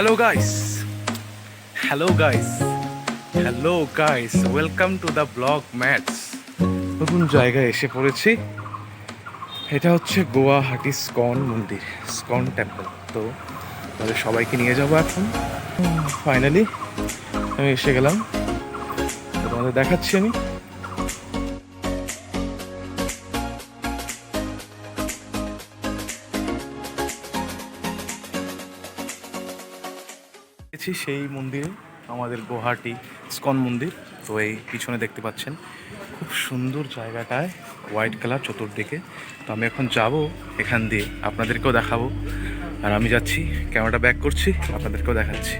Hello guys hello guys hello guys welcome to the blog mats. নতুন জায়গায় এসে পড়েছি। এটা হচ্ছে গুয়াহাটি স্কন মন্দির, স্কন টেম্পল। তো তাদের সবাইকে নিয়ে যাবো এখন। ফাইনালি আমি এসে গেলাম, তো তোমাদের দেখাচ্ছি আমি। সেই মন্দিরে, আমাদের গুয়াহাটি স্কন মন্দির। তো এই পিছনে দেখতে পাচ্ছেন খুব সুন্দর জায়গাটায়, হোয়াইট কালার চতুর্দিকে। তো আমি এখন যাব এখান দিয়ে, আপনাদেরকেও দেখাবো। আর আমি যাচ্ছি, ক্যামেরাটা ব্যাক করছি, আপনাদেরকেও দেখাচ্ছি।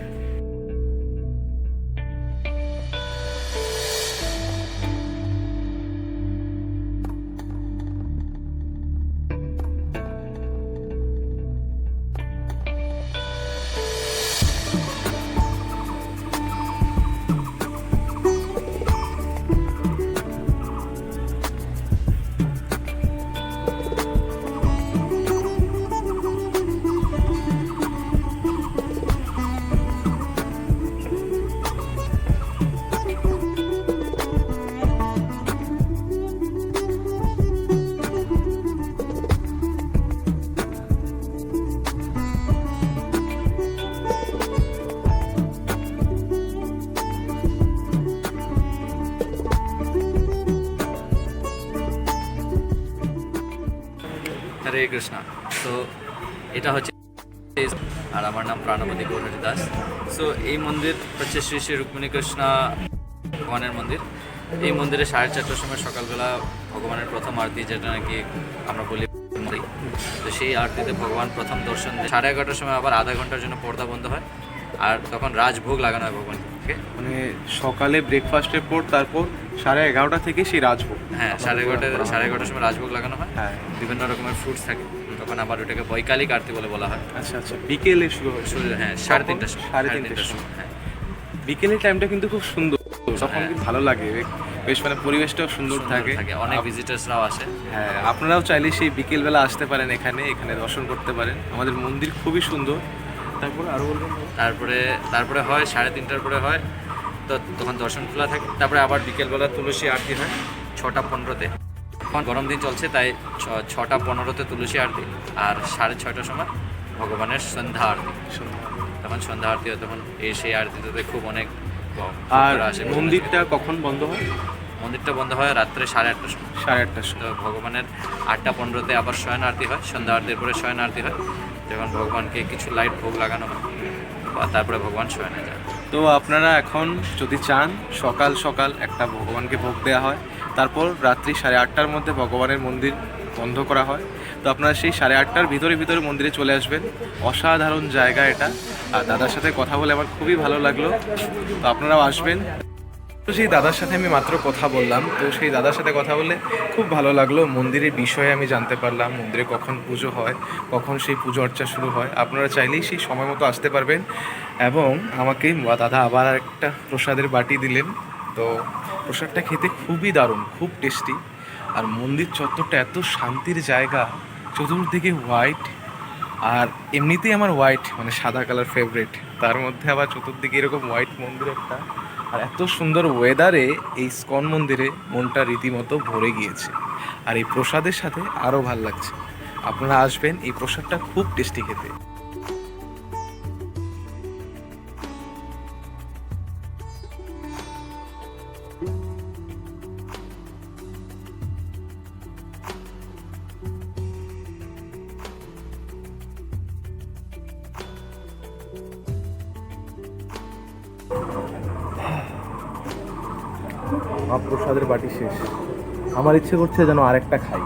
হরে কৃষ্ণ। তো এটা হচ্ছে, আর আমার নাম প্রাণবতী গৌরহরি দাস। সো এই মন্দির হচ্ছে শ্রী শ্রী রুক্মিণী কৃষ্ণ ভগবানের মন্দির। এই মন্দিরে 4:30টার সময় সকালবেলা ভগবানের প্রথম আরতি, যেটা নাকি আমরা বলি, তো সেই আরতিতে ভগবান প্রথম দর্শন দেয়। 11:30টার সময় আবার আধা ঘন্টার জন্য পর্দা বন্ধ হয়, আর তখন রাজভোগ লাগানো হয় ভগবানকে। মানে সকালে ব্রেকফাস্টের পর তারপর 11:30 থেকে সেই রাজভোগ। হ্যাঁ, 11:30টার সময় রাজভোগ লাগানো হয়। হ্যাঁ, বিভিন্ন রকমের ফ্রুটস থাকে, তখন আবার ওটাকে বৈকালিক আরতি বলে বলা হয়। আচ্ছা আচ্ছা, বিকেলে শুরু হয়। হ্যাঁ, 3:30টার সময়। 3:30টার সময়। হ্যাঁ, বিকেলের টাইমটা কিন্তু খুব সুন্দর, তখন কিন্তু ভালো লাগে বেশ, মানে পরিবেশটাও সুন্দর থাকে, অনেক ভিজিটার্সরাও আসে। হ্যাঁ, আপনারাও চাইলে সেই বিকেলবেলা আসতে পারেন, এখানে দর্শন করতে পারেন। আমাদের মন্দির খুবই সুন্দর। তারপরে আরও বলবেন? তারপরে হয় 3:30টার পরে হয়, তো তখন দর্শন খোলা থাকে। তারপরে আবার বিকেলবেলা তুলসী আরতি হয় 6:15-তে। এখন গরম দিন চলছে, তাই 6:15-তে তুলসী আরতি, আর 6:30টার সময় ভগবানের সন্ধ্যা আরতি। তখন সন্ধ্যা আরতি হয়, তখন সেই আরতিতে খুব অনেক আর ভক্তরা আসে। মন্দিরটা কখন বন্ধ হয়? মন্দিরটা বন্ধ হয় রাত্রে 8:30টার সময়। 8:30টার সময়। তো ভগবানের 8:15-তে আবার শয়ন আরতি হয়, সন্ধ্যা আরতির পরে শয়ন আরতি হয়, যখন ভগবানকে কিছু লাইট ভোগ লাগানো হয়, তারপরে ভগবান শয়নে যায়। তো আপনারা এখন যদি চান, সকাল সকাল একটা ভগবানকে ভোগ দেওয়া হয়, তারপর রাত্রি 8:30টার মধ্যে ভগবানের মন্দির বন্ধ করা হয়। তো আপনারা সেই 8:30টার ভিতরে মন্দিরে চলে আসবেন। অসাধারণ জায়গা এটা। আর দাদার সাথে কথা বলে আমার খুবই ভালো লাগলো, তো আপনারাও আসবেন। তো সেই দাদার সাথে আমি মাত্র কথা বললাম, তো সেই দাদার সাথে কথা বলে খুব ভালো লাগলো। মন্দিরের বিষয়ে আমি জানতে পারলাম, মন্দিরে কখন পুজো হয়, কখন সেই পুজো অর্চা শুরু হয়। আপনারা চাইলেই সেই সময় মতো আসতে পারবেন। এবং আমাকে দাদা আবার একটা প্রসাদের বাটি দিলেন। তো প্রসাদটা খেতে খুবই দারুণ, খুব টেস্টি। আর মন্দির চত্বরটা এত শান্তির জায়গা, চতুর্দিকে হোয়াইট। আর এমনিতেই আমার হোয়াইট মানে সাদা কালার ফেভারিট, তার মধ্যে আবার চতুর্দিকে এরকম হোয়াইট মন্দির একটা, আর এত সুন্দর ওয়েদারে এই স্কন মন্দিরে মনটা রীতিমতো ভরে গিয়েছে। আর এই প্রসাদের সাথে আরও ভাল লাগছে। আপনারা আসবেন, এই প্রসাদটা খুব টেস্টি খেতে। মহাপ্রসাদের বাটি শেষ, আমার ইচ্ছে করছে যেন আরেকটা খাই।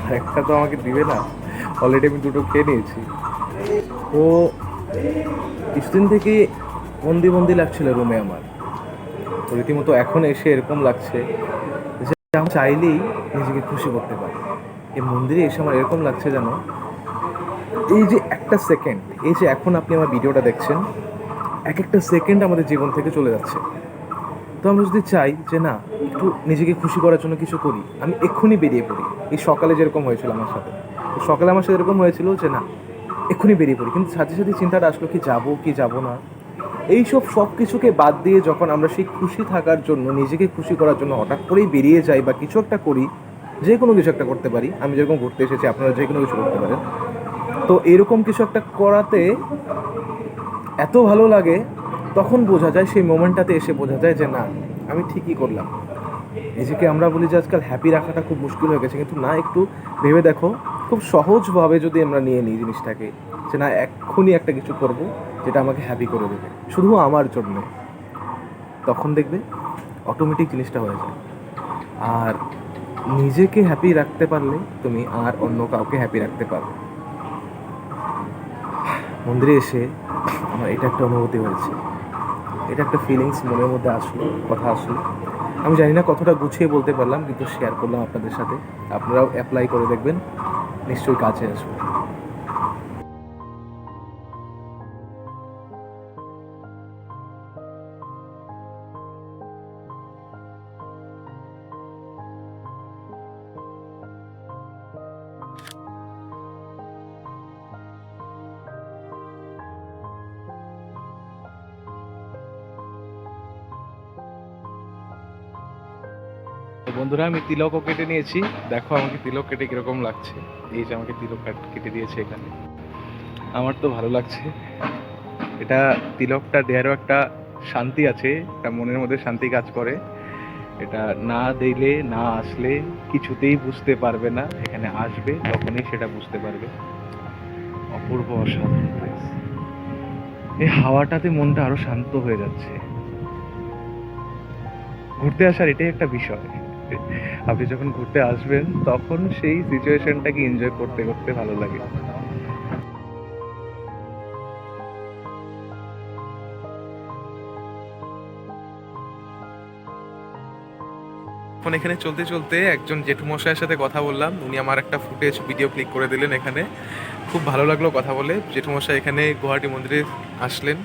আরেকটা তো আমাকে দিবে না, অলরেডি আমি 2টো খেয়ে নিয়েছি। তো কিছুদিন থেকে বন্দি লাগছিল রুমে আমার, তো রীতিমতো এখন এসে এরকম লাগছে যে আমি চাইলেই নিজেকে খুশি করতে পারি। এই মন্দিরে এসে আমার এরকম লাগছে যেন এই যে একটা সেকেন্ড, এই যে এখন আপনি আমার ভিডিওটা দেখছেন, এক একটা সেকেন্ড আমাদের জীবন থেকে চলে যাচ্ছে। তো আমরা যদি চাই যে না, একটু নিজেকে খুশি করার জন্য কিছু করি, আমি এক্ষুনি বেরিয়ে পড়ি। এই সকালে যেরকম হয়েছিল আমার সাথে, তো সকালে আমার সাথে এরকম হয়েছিল যে না, এক্ষুনি বেরিয়ে পড়ি, কিন্তু সাথে সাথে চিন্তাটা আসলো কি যাব না। এইসব সব কিছুকে বাদ দিয়ে যখন আমরা সেই খুশি থাকার জন্য, নিজেকে খুশি করার জন্য হঠাৎ করেই বেরিয়ে যাই বা কিছু একটা করি, যে কোনো কিছু একটা করতে পারি, আমি যেরকম ঘুরতে এসেছি আপনারা যে কোনো কিছু করতে পারেন, তো এরকম কিছু একটা করাতে এত ভালো লাগে, তখন বোঝা যায়, সেই মোমেন্টটাতে এসে বোঝা যায় যে না, আমি ঠিকই করলাম। নিজেকে আমরা বলি যে আজকাল হ্যাপি রাখাটা খুব মুশকিল হয়ে গেছে, কিন্তু না, একটু ভেবে দেখো, খুব সহজভাবে যদি আমরা নিয়ে নিই জিনিসটাকে, যে না এক্ষুনি একটা কিছু করব যেটা আমাকে হ্যাপি করে দেবে শুধু আমার জন্য, তখন দেখবে অটোমেটিক জিনিসটা হয়ে যায়। আর নিজেকে হ্যাপি রাখতে পারলে তুমি আর অন্য কাউকে হ্যাপি রাখতে পারবে। মন্দিরে এসে আমার এটা একটা অনুভূতি হয়েছে, এটা একটা ফিলিংস মনের মধ্যে আসলো, কথা আসলো। আমি জানি না কতটা গুছিয়ে বলতে পারলাম, কিন্তু শেয়ার করলাম আপনাদের সাথে। আপনারাও অ্যাপ্লাই করে দেখবেন, নিশ্চয়ই কাজে আসবে। তো বন্ধুরা, আমি তিলকও কেটে নিয়েছি। দেখো আমাকে তিলক কেটে কিরকম লাগছে। এই যে আমাকে তিলক কেটে দিয়েছে এখানে, আমার তো ভালো লাগছে। এটা তিলকটা দেওয়ারও একটা শান্তি আছে, একটা মনের মধ্যে শান্তি কাজ করে। এটা না দিলে, না আসলে কিছুতেই বুঝতে পারবে না, এখানে আসবে তখনই সেটা বুঝতে পারবে। অপূর্ব, অসাধারণ প্লেস। এই হাওয়াটাতে মনটা আরো শান্ত হয়ে যাচ্ছে। ঘুরতে আসার এটাই একটা বিষয়, আপনি যখন ঘুরতে আসবেন তখন সেই সিচুয়েশনটাকে এনজয় করতে করতে ভালো লাগে। এখন এখানে চলতে চলতে একজন জেঠুমশাইয়ের সাথে কথা বললাম, উনি আমার একটা ফুটেজ ভিডিও ক্লিক করে দিলেন এখানে। খুব ভালো লাগলো কথা বলে। জেঠুমশাই এখানে গুয়াহাটি মন্দিরে আসলেন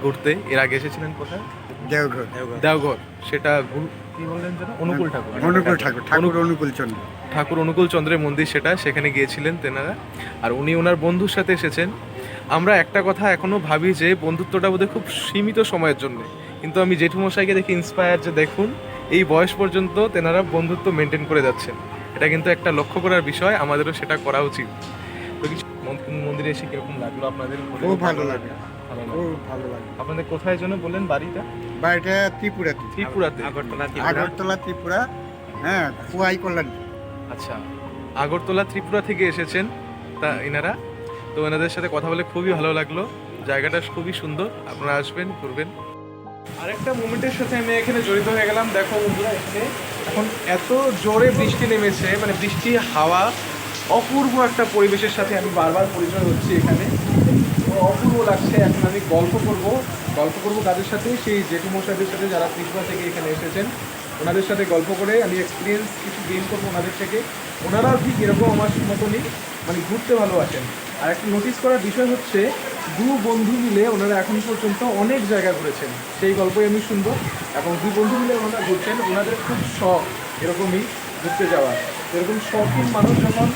ঘুরতে, এর আগে এসেছিলেন কোথায়? দেওঘর। দেওঘর। সেটা কি বললেন যেন? অনুকূল ঠাকুর। ঠাকুর অনুকূল চন্দ্রের মন্দির, সেখানে গিয়েছিলেন তেনারা। আর উনি ওনার বন্ধুর সাথে এসেছেন। আমরা একটা কথা এখনো ভাবি যে বন্ধুত্বটা বোধহয় খুব সীমিত সময়ের জন্য, কিন্তু আমি জেঠুমশাইকে দেখি ইন্সপায়ার, যে দেখুন এই বয়স পর্যন্ত তেনারা বন্ধুত্ব মেনটেন করে যাচ্ছেন। এটা কিন্তু একটা লক্ষ্য করার বিষয়, আমাদেরও সেটা করা উচিত। তো কিছু মন্দিরে এসে কিরকম লাগলো আপনাদের? খুব ভালো লাগে, ভালো লাগে। খুব ভালো লাগে। আপনাদের কোথায় যেন বললেন বাড়িটা? বাড়িটা ত্রিপুরাতে। ত্রিপুরাতে। আগরতলা ত্রিপুরা, হ্যাঁ, খুয়াই কল্যাণী। আচ্ছা, আগরতলা ত্রিপুরা থেকে এসেছেন তা এনারা। তো এনাদের সাথে কথা বলে খুবই ভালো লাগলো। জায়গাটা খুবই সুন্দর, আপনারা আসবেন, ঘুরবেন। আরেকটা মোমেন্টের সাথে আমি এখানে জড়িত হয়ে গেলাম। দেখো বন্ধুরা, এখানে এখন এত জোরে বৃষ্টি নেমেছে, মানে বৃষ্টি, হাওয়া, অপূর্ব একটা পরিবেশের সাথে আমি বারবার পরিচয় হচ্ছি এখানে। তো অপূর্ব লাগছে। এখন আমি গল্প করব তাদের সাথে, সেই জেঠুমশাইদের সাথে যারা ত্রিপুরা থেকে এখানে এসেছেন, ওনাদের সাথে গল্প করে আমি এক্সপিরিয়েন্স কিছু গেইন করবো ওনাদের থেকে। ওনারাও ঠিক এরকম আমার মতনই মানে ঘুরতে ভালোবাসেন। আর একটা নোটিস করার বিষয় হচ্ছে, দু বন্ধু মিলে ওনারা এখন পর্যন্ত অনেক জায়গা ঘুরেছেন, সেই গল্পই আমি শুনবো। এবং দু বন্ধু মিলে ওনারা ঘুরছেন, ওনাদের খুব শখ এরকমই ঘুরতে যাওয়ার। এরকম শখিন মানুষ যখন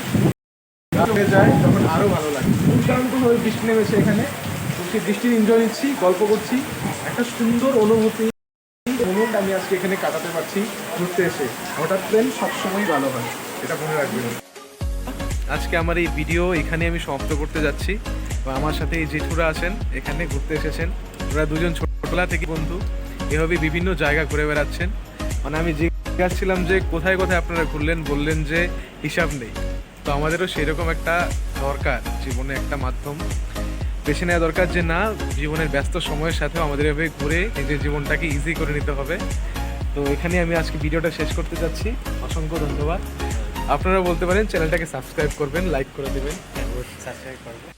হয়ে যায় তখন আরও ভালো লাগে। দুর্দান্তভাবে বৃষ্টি নেমেছে এখানে, সেই বৃষ্টির এনজয় নিচ্ছি, গল্প করছি, একটা সুন্দর অনুভূতি মোমেন্ট আমি আজকে এখানে কাটাতে পারছি ঘুরতে এসে। হঠাৎ প্লেন সবসময়ই ভালো হয়, এটা মনে রাখবেন। আজকে আমার এই ভিডিও এখানে আমি সমাপ্ত করতে যাচ্ছি। আমার সাথে এই জেঠুরা আছেন, এখানে ঘুরতে এসেছেন। ওরা দুজন ছোটবেলা থেকে বন্ধু, এভাবে বিভিন্ন জায়গা ঘুরে বেড়াচ্ছেন। মানে আমি জিজ্ঞাসছিলাম যে কোথায় কোথায় আপনারা ঘুরলেন, বললেন যে হিসাব নেই। তো আমাদেরও সেরকম একটা দরকার, জীবনে একটা মাধ্যম বেছে নেওয়া দরকার, যে না, জীবনের ব্যস্ত সময়ের সাথেও আমাদের এভাবে ঘুরে নিজের জীবনটাকে ইজি করে নিতে হবে। তো এখানে আমি আজকে ভিডিওটা শেষ করতে যাচ্ছি। অসংখ্য ধন্যবাদ। আপনারা বলতে পারেন চ্যানেলটাকে সাবস্ক্রাইব করবেন, লাইক করে দেবেন, সাবস্ক্রাইব করবেন।